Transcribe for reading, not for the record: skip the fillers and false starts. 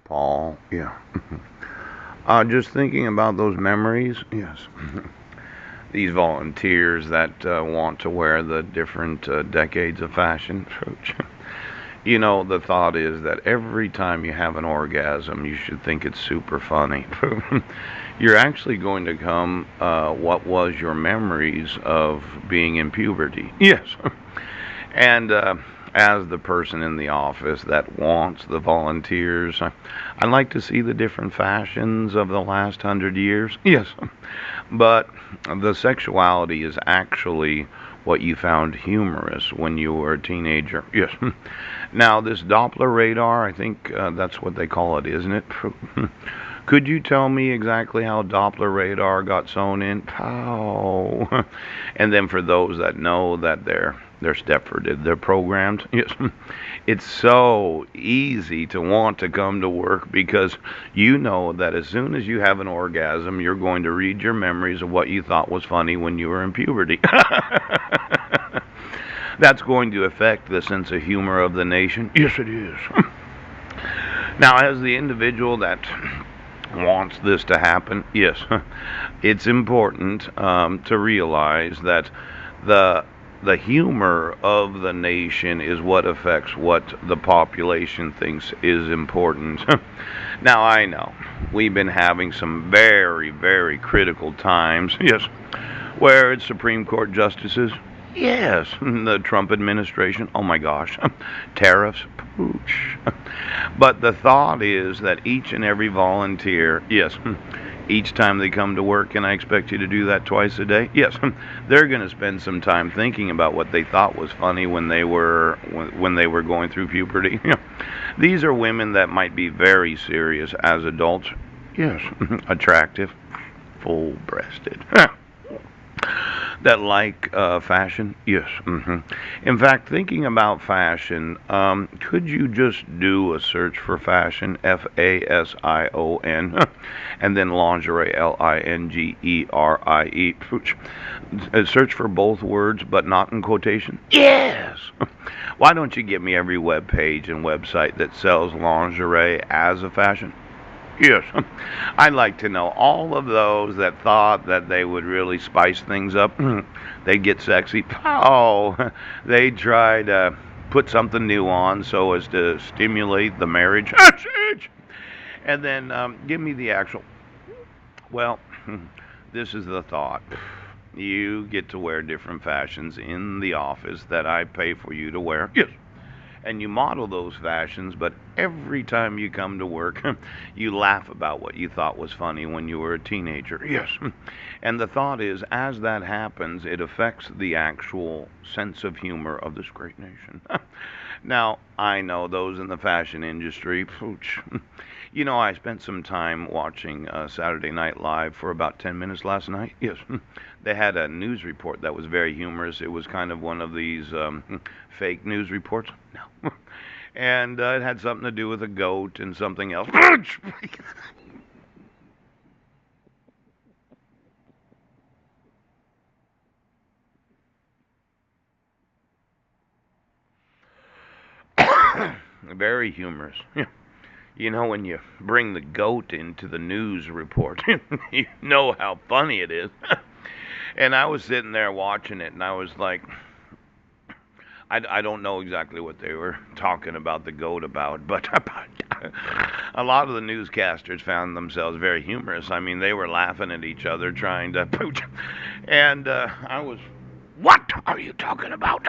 Paul, yeah. Just thinking about those memories, yes. These volunteers that want to wear the different decades of fashion. The thought is that every time you have an orgasm, you should think it's super funny. You're actually going to come what was your memories of being in puberty. Yes. And as the person in the office that wants the volunteers, I like to see the different fashions of the last 100 years. Yes. But the sexuality is actually what you found humorous when you were a teenager. Yes. Now, this Doppler radar, I think that's what they call it, isn't it? Could you tell me exactly how Doppler radar got sewn in? How? And then for those that know that they're Stepford, they're programmed. Yes. It's so easy to want to come to work because you know that as soon as you have an orgasm, you're going to read your memories of what you thought was funny when you were in puberty. That's going to affect the sense of humor of the nation. Yes, it is. Now, as the individual that wants this to happen, yes, it's important to realize that the the humor of the nation is what affects what the population thinks is important. Now, I know we've been having some very, very critical times, yes, where it's Supreme Court justices, yes, the Trump administration, oh my gosh, tariffs, pooch. But the thought is that each and every volunteer, yes, each time they come to work, and I expect you to do that twice a day, yes, they're going to spend some time thinking about what they thought was funny when they were going through puberty. These are women that might be very serious as adults, yes, attractive, full-breasted. That like fashion? Yes. In fact, thinking about fashion, could you just do a search for fashion, FASION, and then lingerie, LINGERIE? Search for both words, but not in quotation? Yes. Why don't you give me every web page and website that sells lingerie as a fashion? Yes, I'd like to know all of those that thought that they would really spice things up. They'd get sexy. Oh, they'd try to put something new on so as to stimulate the marriage. And then give me the actual. Well, this is the thought. You get to wear different fashions in the office that I pay for you to wear. Yes, and you model those fashions, but every time you come to work, you laugh about what you thought was funny when you were a teenager. Yes. And the thought is, as that happens, it affects the actual sense of humor of this great nation. Now, I know those in the fashion industry, pooch. I spent some time watching Saturday Night Live for about 10 minutes last night. Yes. They had a news report that was very humorous. It was kind of one of these fake news reports. No. And it had something to do with a goat and something else. Very humorous. When you bring the goat into the news report, you know how funny it is. And I was sitting there watching it, and I was like, I don't know exactly what they were talking about the goat about, but a lot of the newscasters found themselves very humorous. I mean, they were laughing at each other, trying to pooch. And I was, what are you talking about?